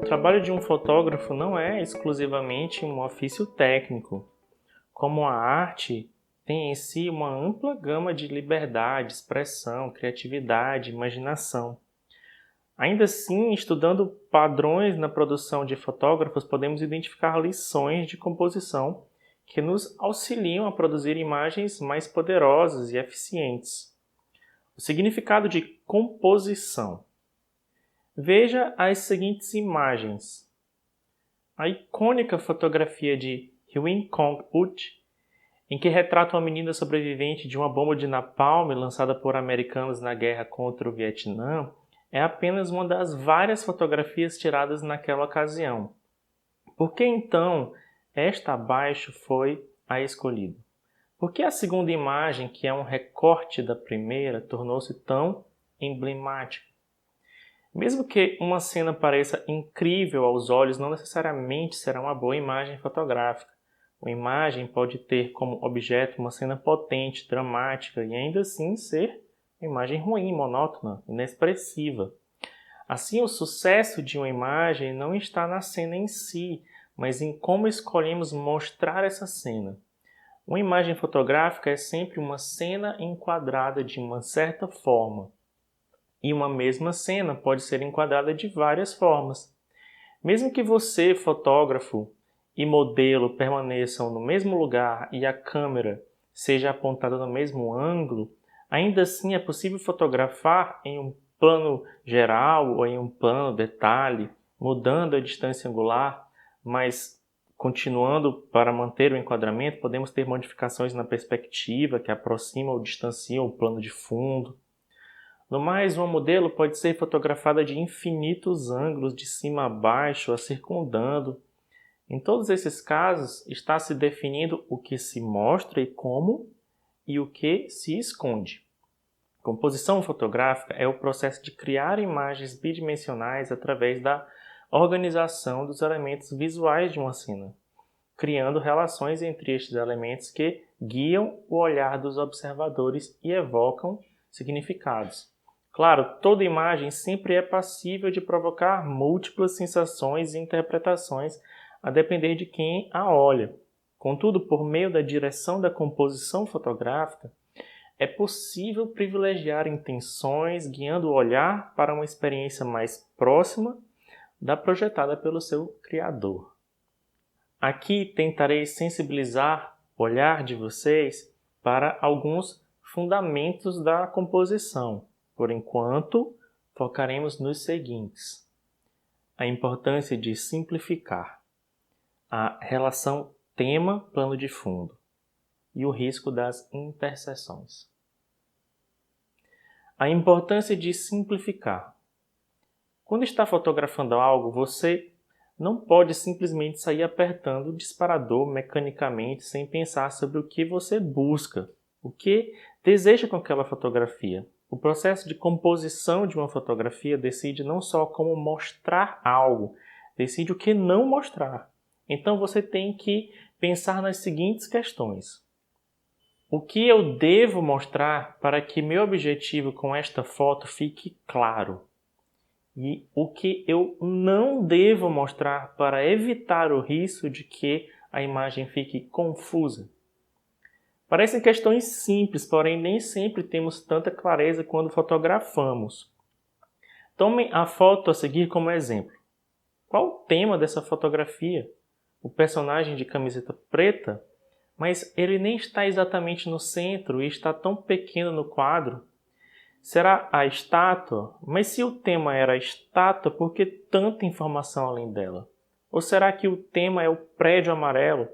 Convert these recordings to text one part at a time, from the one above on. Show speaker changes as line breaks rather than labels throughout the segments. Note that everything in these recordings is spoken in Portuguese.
trabalho de um fotógrafo não é exclusivamente um ofício técnico. Como a arte tem em si uma ampla gama de liberdade, expressão, criatividade, imaginação. Ainda assim, estudando padrões na produção de fotógrafos, podemos identificar lições de composição que nos auxiliam a produzir imagens mais poderosas e eficientes. O significado de composição. Veja as seguintes imagens. A icônica fotografia de Huyen Kong Ut, em que retrata uma menina sobrevivente de uma bomba de napalm lançada por americanos na guerra contra o Vietnã, é apenas uma das várias fotografias tiradas naquela ocasião. Por que então esta abaixo foi a escolhida? Por que a segunda imagem, que é um recorte da primeira, tornou-se tão emblemática? Mesmo que uma cena pareça incrível aos olhos, não necessariamente será uma boa imagem fotográfica. Uma imagem pode ter como objeto uma cena potente, dramática e ainda assim ser uma imagem ruim, monótona, inexpressiva. Assim, o sucesso de uma imagem não está na cena em si, mas em como escolhemos mostrar essa cena. Uma imagem fotográfica é sempre uma cena enquadrada de uma certa forma. E uma mesma cena pode ser enquadrada de várias formas. Mesmo que você, fotógrafo e modelo, permaneçam no mesmo lugar e a câmera seja apontada no mesmo ângulo, ainda assim é possível fotografar em um plano geral ou em um plano detalhe, mudando a distância angular, mas continuando para manter o enquadramento, podemos ter modificações na perspectiva que aproximam ou distanciam o plano de fundo. No mais, uma modelo pode ser fotografada de infinitos ângulos, de cima a baixo, a circundando. Em todos esses casos, está se definindo o que se mostra e como, e o que se esconde. Composição fotográfica é o processo de criar imagens bidimensionais através da organização dos elementos visuais de uma cena, criando relações entre estes elementos que guiam o olhar dos observadores e evocam significados. Claro, toda imagem sempre é passível de provocar múltiplas sensações e interpretações a depender de quem a olha. Contudo, por meio da direção da composição fotográfica, é possível privilegiar intenções, guiando o olhar para uma experiência mais próxima da projetada pelo seu criador. Aqui tentarei sensibilizar o olhar de vocês para alguns fundamentos da composição. Por enquanto, focaremos nos seguintes: a importância de simplificar, a relação tema-plano de fundo e o risco das interseções. A importância de simplificar. Quando está fotografando algo, você não pode simplesmente sair apertando o disparador mecanicamente sem pensar sobre o que você busca, o que deseja com aquela fotografia. O processo de composição de uma fotografia decide não só como mostrar algo, decide o que não mostrar. Então você tem que pensar nas seguintes questões. O que eu devo mostrar para que meu objetivo com esta foto fique claro? E o que eu não devo mostrar para evitar o risco de que a imagem fique confusa? Parecem questões simples, porém nem sempre temos tanta clareza quando fotografamos. Tomem a foto a seguir como exemplo. Qual o tema dessa fotografia? O personagem de camiseta preta? Mas ele nem está exatamente no centro e está tão pequeno no quadro. Será a estátua? Mas se o tema era a estátua, por que tanta informação além dela? Ou será que o tema é o prédio amarelo?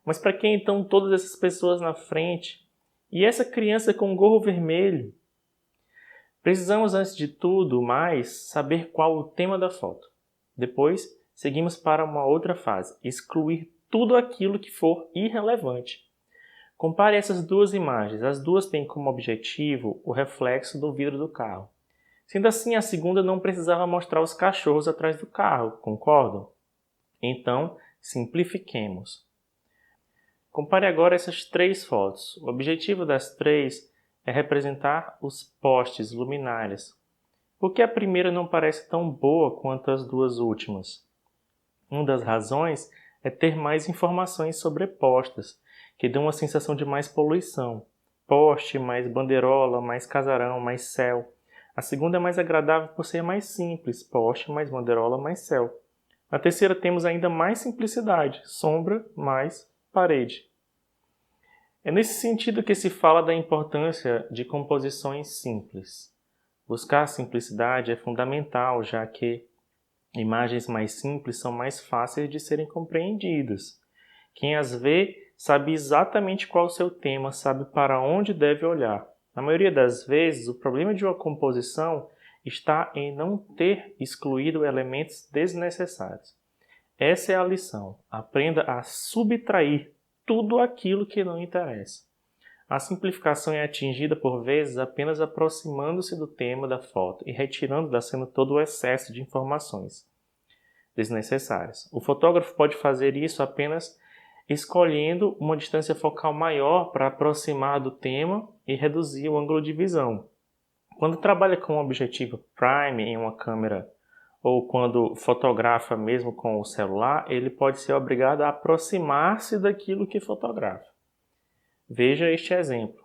Mas para que então todas essas pessoas na frente? E essa criança com gorro vermelho? Precisamos, antes de tudo mais, saber qual o tema da foto. Depois, seguimos para uma outra fase, excluir tudo aquilo que for irrelevante. Compare essas duas imagens. As duas têm como objetivo o reflexo do vidro do carro. Sendo assim, a segunda não precisava mostrar os cachorros atrás do carro, concordam? Então, simplifiquemos. Compare agora essas três fotos. O objetivo das três é representar os postes, luminárias. Por que a primeira não parece tão boa quanto as duas últimas? Uma das razões é ter mais informações sobrepostas, que dão uma sensação de mais poluição. Poste, mais bandeirola, mais casarão, mais céu. A segunda é mais agradável por ser mais simples, poste, mais bandeirola, mais céu. Na terceira temos ainda mais simplicidade, sombra, mais parede. É nesse sentido que se fala da importância de composições simples. Buscar a simplicidade é fundamental, já que imagens mais simples são mais fáceis de serem compreendidas. Quem as vê sabe exatamente qual é o seu tema, sabe para onde deve olhar. Na maioria das vezes, o problema de uma composição está em não ter excluído elementos desnecessários. Essa é a lição. Aprenda a subtrair tudo aquilo que não interessa. A simplificação é atingida por vezes apenas aproximando-se do tema da foto e retirando da cena todo o excesso de informações desnecessárias. O fotógrafo pode fazer isso apenas escolhendo uma distância focal maior para aproximar do tema e reduzir o ângulo de visão. Quando trabalha com um objetivo prime em uma câmera ou quando fotografa mesmo com o celular, ele pode ser obrigado a aproximar-se daquilo que fotografa. Veja este exemplo.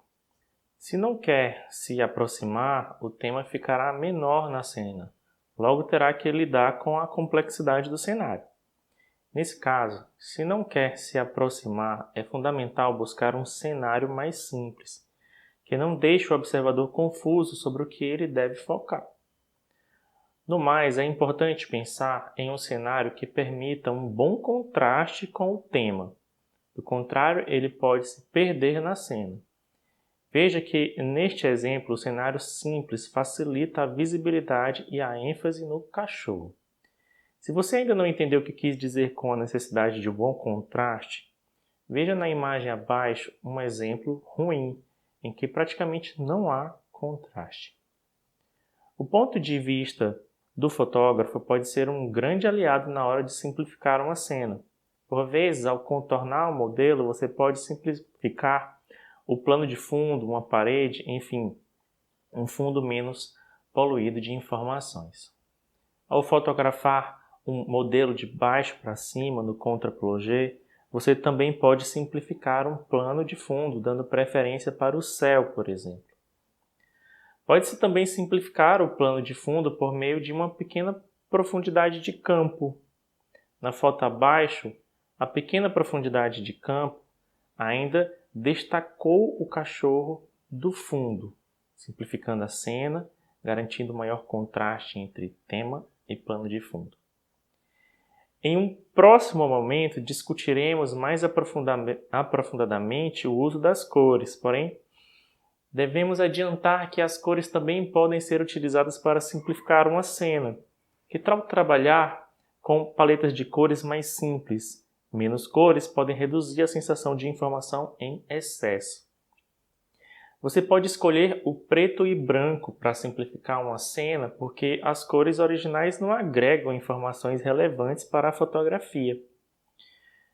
Se não quer se aproximar, o tema ficará menor na cena. Logo terá que lidar com a complexidade do cenário. Nesse caso, se não quer se aproximar, é fundamental buscar um cenário mais simples, que não deixe o observador confuso sobre o que ele deve focar. No mais, é importante pensar em um cenário que permita um bom contraste com o tema. Do contrário, ele pode se perder na cena. Veja que, neste exemplo, o cenário simples facilita a visibilidade e a ênfase no cachorro. Se você ainda não entendeu o que quis dizer com a necessidade de um bom contraste, veja na imagem abaixo um exemplo ruim, em que praticamente não há contraste. O ponto de vista do fotógrafo pode ser um grande aliado na hora de simplificar uma cena. Por vezes, ao contornar o modelo, você pode simplificar o plano de fundo, uma parede, enfim, um fundo menos poluído de informações. Ao fotografar um modelo de baixo para cima no contre-plongé, você também pode simplificar um plano de fundo, dando preferência para o céu, por exemplo. Pode-se também simplificar o plano de fundo por meio de uma pequena profundidade de campo. Na foto abaixo, a pequena profundidade de campo ainda destacou o cachorro do fundo, simplificando a cena, garantindo maior contraste entre tema e plano de fundo. Em um próximo momento, discutiremos mais aprofundadamente o uso das cores, porém, devemos adiantar que as cores também podem ser utilizadas para simplificar uma cena. Que tal trabalhar com paletas de cores mais simples? Menos cores podem reduzir a sensação de informação em excesso. Você pode escolher o preto e branco para simplificar uma cena, porque as cores originais não agregam informações relevantes para a fotografia.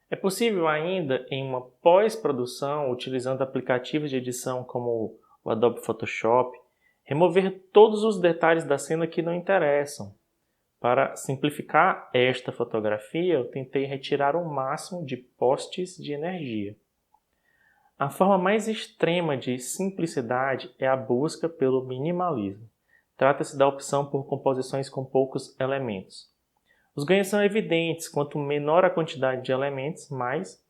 É possível ainda, em uma pós-produção, utilizando aplicativos de edição como o Adobe Photoshop, remover todos os detalhes da cena que não interessam. Para simplificar esta fotografia, eu tentei retirar o máximo de postes de energia. A forma mais extrema de simplicidade é a busca pelo minimalismo. Trata-se da opção por composições com poucos elementos. Os ganhos são evidentes. Quanto menor a quantidade de elementos, mais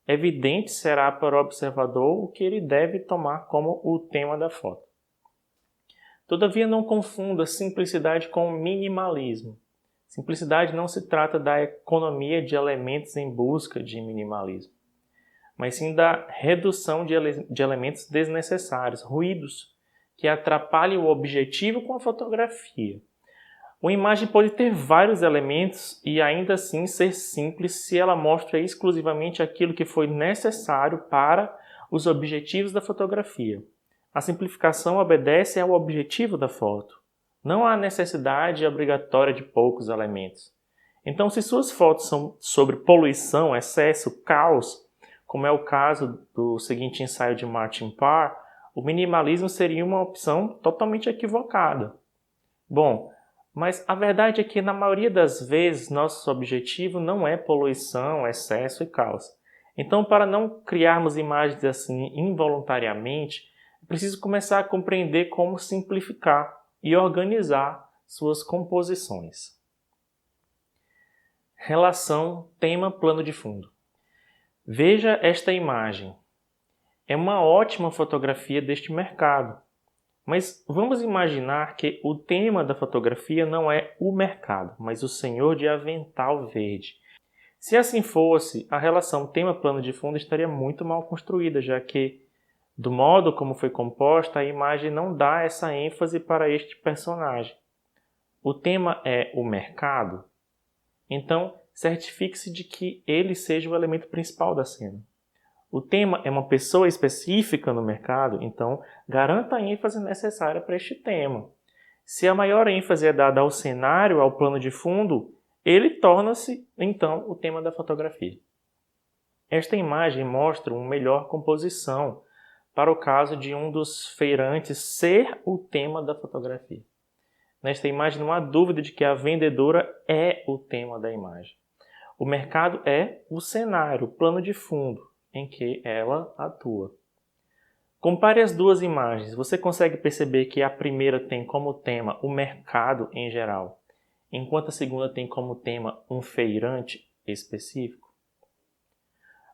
evidente será para o observador o que ele deve tomar como o tema da foto. Todavia, não confunda simplicidade com minimalismo. Simplicidade não se trata da economia de elementos em busca de minimalismo, mas sim da redução de elementos desnecessários, ruídos, que atrapalhem o objetivo com a fotografia. Uma imagem pode ter vários elementos e ainda assim ser simples se ela mostra exclusivamente aquilo que foi necessário para os objetivos da fotografia. A simplificação obedece ao objetivo da foto, não à necessidade obrigatória de poucos elementos. Então, se suas fotos são sobre poluição, excesso, caos, como é o caso do seguinte ensaio de Martin Parr, o minimalismo seria uma opção totalmente equivocada. Bom, Mas a verdade é que, na maioria das vezes, nosso objetivo não é poluição, excesso e caos. Então, para não criarmos imagens assim involuntariamente, é preciso começar a compreender como simplificar e organizar suas composições. Relação tema-plano de fundo. Veja esta imagem. É uma ótima fotografia deste mercado. Mas vamos imaginar que o tema da fotografia não é o mercado, mas o senhor de avental verde. Se assim fosse, a relação tema-plano de fundo estaria muito mal construída, já que, do modo como foi composta, a imagem não dá essa ênfase para este personagem. O tema é o mercado? Então, certifique-se de que ele seja o elemento principal da cena. O tema é uma pessoa específica no mercado, então garanta a ênfase necessária para este tema. Se a maior ênfase é dada ao cenário, ao plano de fundo, ele torna-se, então, o tema da fotografia. Esta imagem mostra uma melhor composição para o caso de um dos feirantes ser o tema da fotografia. Nesta imagem não há dúvida de que a vendedora é o tema da imagem. O mercado é o cenário, o plano de fundo em que ela atua. Compare as duas imagens. Você consegue perceber que a primeira tem como tema o mercado em geral, enquanto a segunda tem como tema um feirante específico?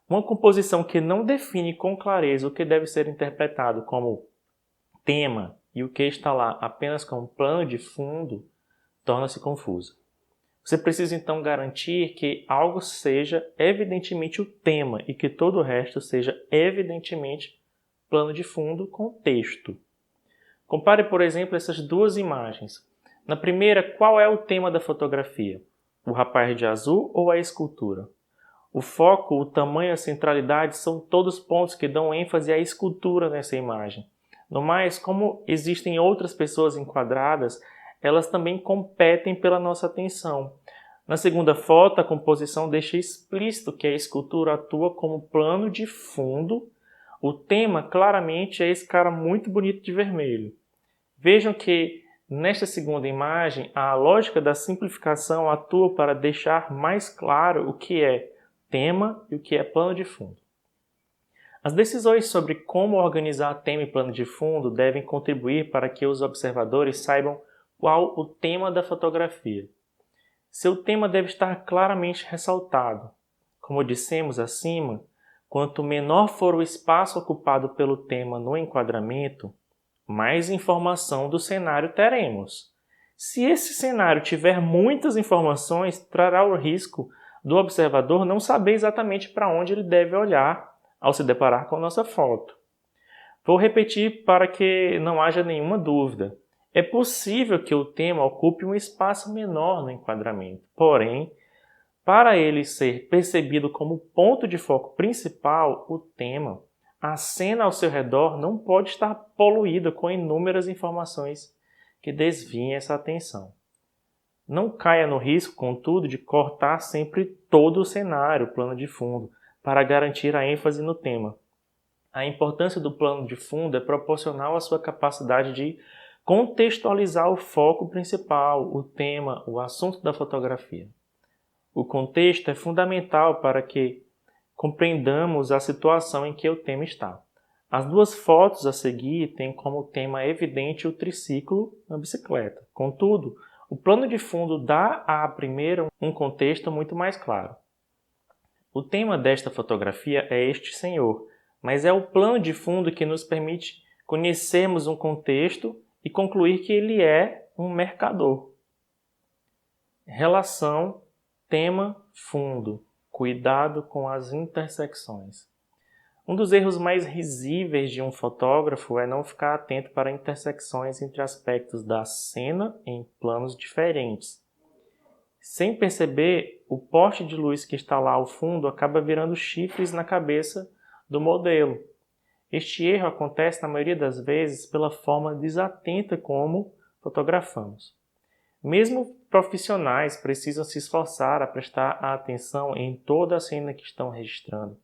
Uma composição que não define com clareza o que deve ser interpretado como tema e o que está lá apenas como plano de fundo torna-se confusa. Você precisa então garantir que algo seja evidentemente o tema e que todo o resto seja evidentemente plano de fundo com texto. Compare, por exemplo, essas duas imagens. Na primeira, qual é o tema da fotografia? O rapaz de azul ou a escultura? O foco, o tamanho e a centralidade são todos pontos que dão ênfase à escultura nessa imagem. No mais, como existem outras pessoas enquadradas, elas também competem pela nossa atenção. Na segunda foto, a composição deixa explícito que a escultura atua como plano de fundo. O tema, claramente, é esse cara muito bonito de vermelho. Vejam que, nesta segunda imagem, a lógica da simplificação atua para deixar mais claro o que é tema e o que é plano de fundo. As decisões sobre como organizar tema e plano de fundo devem contribuir para que os observadores saibam qual o tema da fotografia. Seu tema deve estar claramente ressaltado. Como dissemos acima, quanto menor for o espaço ocupado pelo tema no enquadramento, mais informação do cenário teremos. Se esse cenário tiver muitas informações, trará o risco do observador não saber exatamente para onde ele deve olhar ao se deparar com nossa foto. Vou repetir para que não haja nenhuma dúvida. É possível que o tema ocupe um espaço menor no enquadramento, porém, para ele ser percebido como ponto de foco principal, o tema, a cena ao seu redor não pode estar poluída com inúmeras informações que desviem essa atenção. Não caia no risco, contudo, de cortar sempre todo o cenário, o plano de fundo, para garantir a ênfase no tema. A importância do plano de fundo é proporcional à sua capacidade de contextualizar o foco principal, o tema, o assunto da fotografia. O contexto é fundamental para que compreendamos a situação em que o tema está. As duas fotos a seguir têm como tema evidente o triciclo na bicicleta. Contudo, o plano de fundo dá à primeira um contexto muito mais claro. O tema desta fotografia é este senhor, mas é o plano de fundo que nos permite conhecermos um contexto e concluir que ele é um mercador. Relação tema-fundo. Cuidado com as intersecções. Um dos erros mais risíveis de um fotógrafo é não ficar atento para intersecções entre aspectos da cena em planos diferentes. Sem perceber, o poste de luz que está lá ao fundo acaba virando chifres na cabeça do modelo. Este erro acontece na maioria das vezes pela forma desatenta como fotografamos. Mesmo profissionais precisam se esforçar a prestar atenção em toda a cena que estão registrando,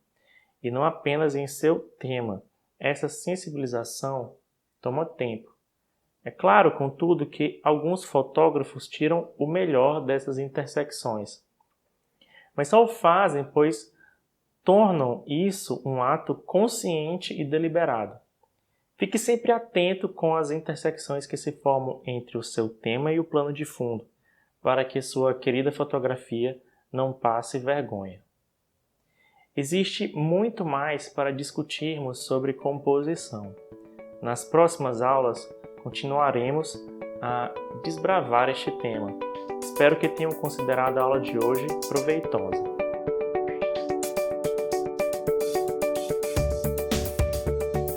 e não apenas em seu tema. Essa sensibilização toma tempo. É claro, contudo, que alguns fotógrafos tiram o melhor dessas intersecções, mas só o fazem pois tornam isso um ato consciente e deliberado. Fique sempre atento com as intersecções que se formam entre o seu tema e o plano de fundo, para que sua querida fotografia não passe vergonha. Existe muito mais para discutirmos sobre composição. Nas próximas aulas, continuaremos a desbravar este tema. Espero que tenham considerado a aula de hoje proveitosa.